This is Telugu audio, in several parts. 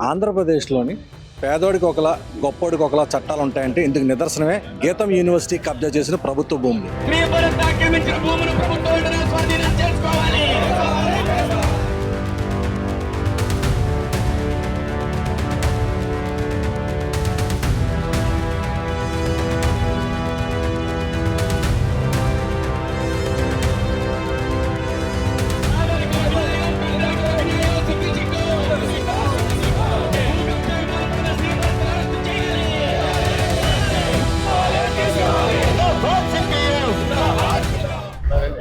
ఆంధ్రప్రదేశ్లోని పేదోడికి ఒకలా గొప్పోడికి ఒకలా చట్టాలు ఉంటాయంటే ఇందుకు నిదర్శనమే గీతం యూనివర్సిటీ కబ్జా చేసిన ప్రభుత్వ భూములు.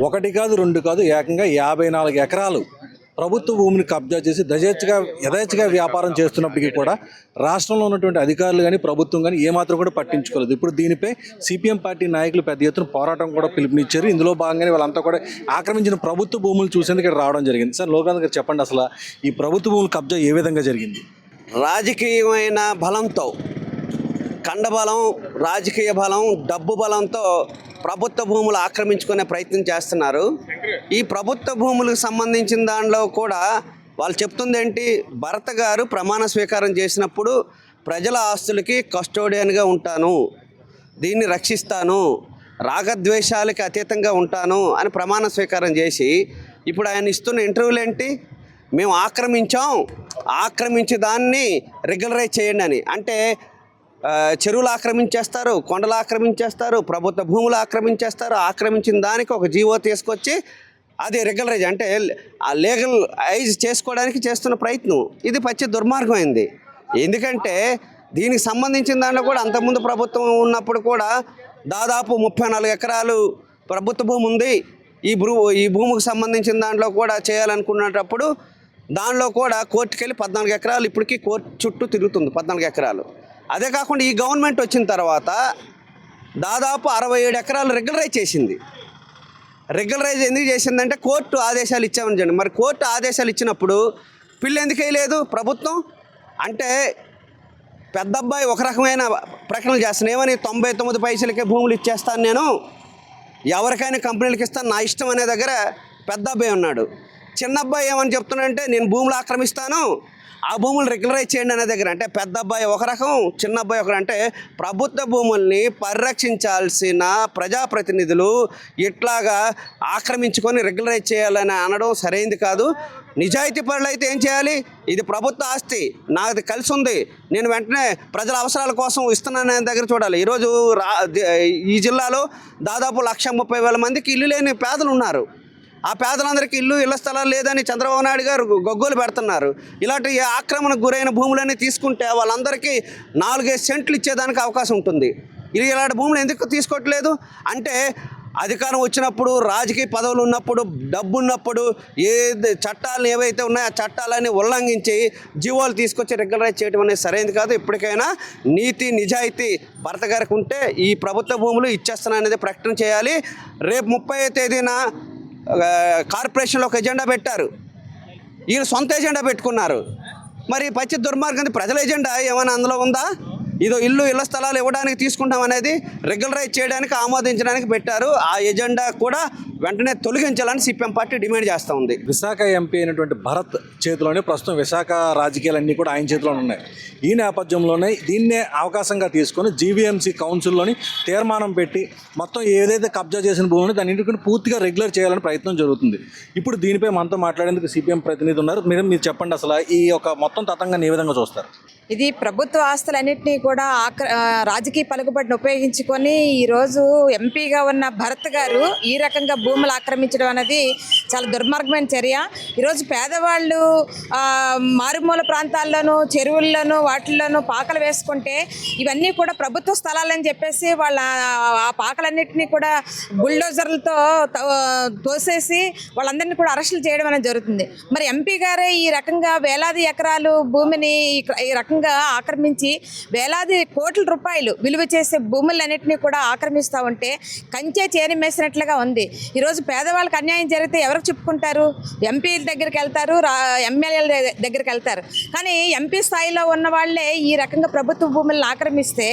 ఒకటి కాదు రెండు కాదు ఏకంగా 54 ఎకరాలు ప్రభుత్వ భూమిని కబ్జా చేసి యథేచ్ఛగా వ్యాపారం చేస్తున్నప్పటికీ కూడా రాష్ట్రంలో ఉన్నటువంటి అధికారులు కానీ ప్రభుత్వం కానీ ఏమాత్రం కూడా పట్టించుకోలేదు. ఇప్పుడు దీనిపై సిపిఎం పార్టీ నాయకులు పెద్ద ఎత్తున పోరాటం కూడా పిలుపునిచ్చారు. ఇందులో భాగంగానే వాళ్ళంతా కూడా ఆక్రమించిన ప్రభుత్వ భూములు చూసేందుకు ఇక్కడ రావడం జరిగింది. సార్, లోకాంత్ గారు చెప్పండి, అసలు ఈ ప్రభుత్వ భూముల కబ్జా ఏ విధంగా జరిగింది? రాజకీయమైన బలంతో, కండబలం, రాజకీయ బలం, డబ్బు బలంతో ప్రభుత్వ భూములు ఆక్రమించుకునే ప్రయత్నం చేస్తున్నారు. ఈ ప్రభుత్వ భూములకు సంబంధించిన దానిలో కూడా వాళ్ళు చెప్తుంది ఏంటి, భరత్ గారు ప్రమాణ స్వీకారం చేసినప్పుడు ప్రజల ఆస్తులకి కస్టోడియన్గా ఉంటాను, దీన్ని రక్షిస్తాను, రాగద్వేషాలకి అతీతంగా ఉంటాను అని ప్రమాణ స్వీకారం చేసి ఇప్పుడు ఆయన ఇస్తున్న ఇంటర్వ్యూలు ఏంటి, మేము ఆక్రమించి దాన్ని రెగ్యులరైజ్ చేయండి అని. అంటే చెరువులు ఆక్రమించేస్తారు, కొండలు ఆక్రమించేస్తారు, ప్రభుత్వ భూములు ఆక్రమించిన దానికి ఒక జీవో తీసుకొచ్చి అది రెగ్యులరైజ్ అంటే లీగలైజ్ చేసుకోవడానికి చేస్తున్న ప్రయత్నం ఇది పచ్చి దుర్మార్గం అయింది. ఎందుకంటే దీనికి సంబంధించిన దాంట్లో కూడా అంతకుముందు ప్రభుత్వం ఉన్నప్పుడు కూడా దాదాపు 34 ఎకరాలు ప్రభుత్వ భూమి ఉంది. ఈ భూమికి సంబంధించిన దాంట్లో కూడా చేయాలనుకున్నప్పుడు దానిలో కూడా కోర్టుకు వెళ్ళి 14 ఎకరాలు ఇప్పటికీ కోర్టు చుట్టూ తిరుగుతుంది, 14 ఎకరాలు. అదే కాకుండా ఈ గవర్నమెంట్ వచ్చిన తర్వాత దాదాపు 67 ఎకరాలు రెగ్యులరైజ్ చేసింది. రెగ్యులరైజ్ ఎందుకు చేసిందంటే కోర్టు ఆదేశాలు ఇచ్చామని చెప్పండి. మరి కోర్టు ఆదేశాలు ఇచ్చినప్పుడు పిల్లు ఎందుకు వేయలేదు ప్రభుత్వం? అంటే పెద్ద అబ్బాయి ఒక రకమైన ప్రకటనలు చేస్తాను, ఏమని 99 పైసలకే భూములు ఇచ్చేస్తాను, నేను ఎవరికైనా కంపెనీలకు ఇస్తాను, నా ఇష్టం అనే దగ్గర పెద్ద అబ్బాయి ఉన్నాడు. చిన్న అబ్బాయి ఏమని చెప్తున్నాడంటే నేను భూములు ఆక్రమిస్తాను, ఆ భూములు రెగ్యులరైజ్ చేయండి అనే దగ్గర. అంటే పెద్ద అబ్బాయి ఒక రకం, చిన్న అబ్బాయి ఒక. అంటే ప్రభుత్వ భూముల్ని పరిరక్షించాల్సిన ప్రజాప్రతినిధులు ఇట్లాగా ఆక్రమించుకొని రెగ్యులరైజ్ చేయాలని అనడం సరైనది కాదు. నిజాయితీ పరులు అయితే ఏం చేయాలి, ఇది ప్రభుత్వ ఆస్తి, నాకు కలిసి ఉంది, నేను వెంటనే ప్రజల అవసరాల కోసం ఇస్తున్నాను దగ్గర చూడాలి. ఈరోజు ఈ జిల్లాలో దాదాపు 130,000 మందికి ఇల్లు లేని పేదలు ఉన్నారు. ఆ పేదలందరికీ ఇళ్ల స్థలాలు లేదని చంద్రబాబు నాయుడు గారు గొగ్గోలు పెడుతున్నారు. ఇలాంటి ఆక్రమణకు గురైన భూములన్నీ తీసుకుంటే వాళ్ళందరికీ 4-5 సెంట్లు ఇచ్చేదానికి అవకాశం ఉంటుంది. ఇలాంటి భూములు ఎందుకు తీసుకోవట్లేదు అంటే అధికారం వచ్చినప్పుడు, రాజకీయ పదవులు ఉన్నప్పుడు, డబ్బు ఉన్నప్పుడు చట్టాలను ఏవైతే ఉన్నాయో ఆ చట్టాలన్నీ ఉల్లంఘించి జీవోలు తీసుకొచ్చి రెగ్యులరైజ్ చేయడం అనేది సరైనది కాదు. ఇప్పటికైనా నీతి నిజాయితీ భరత్ గారికి ఉంటే ఈ ప్రభుత్వ భూములు ఇచ్చేస్తాను అనేది ప్రకటన చేయాలి. రేపు 30వ తేదీన కార్పొరేషన్లో ఒక ఎజెండా పెట్టారు, ఈయన సొంత ఎజెండా పెట్టుకున్నారు. మరి పచ్చి దుర్మార్గం ప్రజల ఎజెండా ఏమైనా అందులో ఉందా? ఇళ్ల స్థలాలు ఇవ్వడానికి తీసుకుంటాం అనేది రెగ్యులరైజ్ చేయడానికి ఆమోదించడానికి పెట్టారు. ఆ ఎజెండా కూడా వెంటనే తొలగించాలని సిపిఎం పార్టీ డిమాండ్ చేస్తూ ఉంది. విశాఖ ఎంపీ అయినటువంటి భరత్ చేతిలోనే ప్రస్తుతం విశాఖ రాజకీయాలన్నీ కూడా ఆయన చేతిలోనే ఉన్నాయి. ఈ నేపథ్యంలోనే దీన్నే అవకాశంగా తీసుకొని జీవీఎంసీ కౌన్సిల్లోని తీర్మానం పెట్టి మొత్తం ఏదైతే కబ్జా చేసిన భూమిని దాన్ని ఇంటికి పూర్తిగా రెగ్యులర్ చేయాలని ప్రయత్నం జరుగుతుంది. ఇప్పుడు దీనిపై మనతో మాట్లాడేందుకు సిపిఎం ప్రతినిధి ఉన్నారు. మీరు చెప్పండి, అసలు ఈ యొక్క మొత్తం తతంగాన్ని ఏ విధంగా చూస్తారు? ఇది ప్రభుత్వ ఆస్తులన్నింటినీ కూడా రాజకీయ పలుకుబడిని ఉపయోగించుకొని ఈరోజు ఎంపీగా ఉన్న భరత్ గారు ఈ రకంగా భూములు ఆక్రమించడం అనేది చాలా దుర్మార్గమైన చర్య. ఈరోజు పేదవాళ్ళు మారుమూల ప్రాంతాల్లోనూ, చెరువుల్లోనూ, వాటిల్లోనూ పాకలు వేసుకుంటే ఇవన్నీ కూడా ప్రభుత్వ స్థలాలని చెప్పేసి వాళ్ళ ఆ పాకలన్నింటినీ కూడా బుల్డోజర్లతో తోసేసి వాళ్ళందరినీ కూడా అరెస్టులు చేయడం అనేది జరుగుతుంది. మరి ఎంపీ గారే ఈ రకంగా వేలాది ఎకరాలు భూమిని ఈ రకంగా రకంగా ఆక్రమించి వేలాది కోట్ల రూపాయలు విలువ చేసే భూములన్నింటినీ కూడా ఆక్రమిస్తూ ఉంటే కంచె చేని మేసినట్లుగా ఉంది. ఈరోజు పేదవాళ్ళకి అన్యాయం జరిగితే ఎవరికి చెప్పుకుంటారు? ఎంపీల దగ్గరికి వెళ్తారు, ఎమ్మెల్యేల దగ్గరికి వెళ్తారు. కానీ ఎంపీ స్థాయిలో ఉన్న వాళ్ళే ఈ రకంగా ప్రభుత్వ భూములను ఆక్రమిస్తే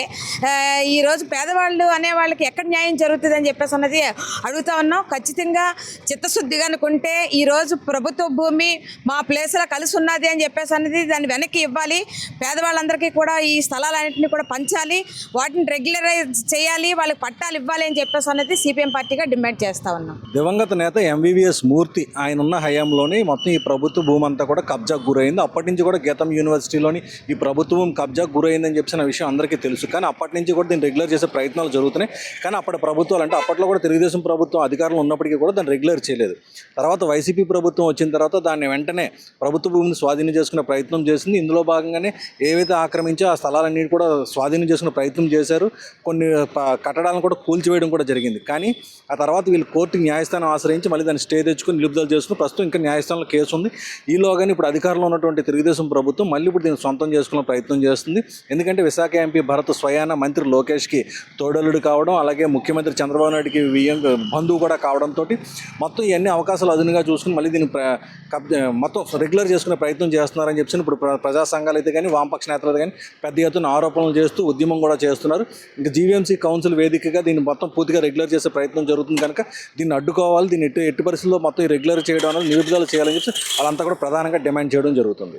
ఈరోజు పేదవాళ్ళు అనే వాళ్ళకి ఎక్కడ న్యాయం జరుగుతుంది అని చెప్పేసి అన్నది అడుగుతా ఉన్నాం. ఖచ్చితంగా చిత్తశుద్ధిగా అనుకుంటే ఈరోజు ప్రభుత్వ భూమి మా ప్లేస్లో కలిసి ఉన్నది అని చెప్పేసి అన్నది దాన్ని వెనక్కి ఇవ్వాలి. పేదవాళ్ళందరికీ కూడా ఈ స్థలాలన్నింటినీ కూడా పంచాలి, వాటిని రెగ్యులరైజ్ చేయాలి, వాళ్ళకి పట్టాలు ఇవ్వాలి అని చెప్పేసి అన్నది సిపిఎం పార్టీగా డిమాండ్ చేస్తూ ఉన్నాం. దివంగత నేత ఎంవివిఎస్ మూర్తి ఆయన ఉన్న హయాంలోనే మొత్తం ఈ ప్రభుత్వ భూమి అంతా కూడా కబ్జాకు గురైంది. అప్పటి నుంచి కూడా గీతం యూనివర్సిటీలోని ఈ ప్రభుత్వ భూమి కబ్జాకు గురైందని చెప్పిన విషయం అందరికీ తెలుసు. కానీ అప్పటి నుంచి కూడా దీన్ని రెగ్యులర్ చేసే ప్రయత్నాలు జరుగుతున్నాయి. కానీ అప్పటి ప్రభుత్వాలు అంటే అప్పట్లో కూడా తెలుగుదేశం ప్రభుత్వం అధికారంలో ఉన్నప్పటికీ కూడా దాన్ని రెగ్యులర్ చేయలేదు. తర్వాత వైసీపీ ప్రభుత్వం వచ్చిన తర్వాత దాన్ని వెంటనే ప్రభుత్వ భూమిని స్వాధీనం చేసుకునే ప్రయత్నం చేసింది. ఇందులో భాగంగానే ఏవైతే ఆక్రమించో ఆ స్థలాలన్నీ కూడా స్వాధీనం చేసుకునే ప్రయత్నం చేశారు. కొన్ని కట్టడాలను కూడా కూల్చివేయడం కూడా జరిగింది. కానీ ఆ తర్వాత వీళ్ళు కోర్టు న్యాయస్థానం ఆశ్రయించి మళ్ళీ దాన్ని స్టే తెచ్చుకొని నిలుపుదల చేసుకుని ప్రస్తుతం ఇంకా న్యాయస్థానంలో కేసు ఉంది. ఈలోగానే ఇప్పుడు అధికారంలో ఉన్నటువంటి తెలుగుదేశం ప్రభుత్వం మళ్ళీ ఇప్పుడు దీన్ని సొంతం చేసుకునే ప్రయత్నం చేస్తుంది. ఎందుకంటే విశాఖ ఎంపీ భరత్ స్వయాన మంత్రి లోకేష్కి తోడలుడు కావడం, అలాగే ముఖ్యమంత్రి చంద్రబాబు నాయుడుకి బంధువు కూడా కావడంతో మొత్తం ఇవన్నీ అవకాశాలు అదునుగా చూసుకుని మళ్ళీ దీన్ని మొత్తం రెగ్యులర్ చేసుకునే ప్రయత్నం చేస్తున్నారని చెప్పి ఇప్పుడు ప్రజా సంఘాలు అయితే కానీ వామపక్ష నేతలు అయితే కానీ పెద్ద ఎత్తున ఆరోపణలు చేస్తూ ఉద్యమం కూడా చేస్తున్నారు. ఇంకా జీవీఎంసీ కౌన్సిల్ వేదికగా దీన్ని మొత్తం పూర్తిగా రెగ్యులర్ చేసే ప్రయత్నం జరుగుతుంది కనుక దీన్ని అడ్డుకోవాలి, దీన్ని ఎట్టి పరిస్థితుల్లో మొత్తం రెగ్యులర్ చేయడం అనేది నిలుపుదల చేయాలని చెప్పి వాళ్ళంతా కూడా ప్రధానంగా డిమాండ్ చేయడం జరుగుతుంది.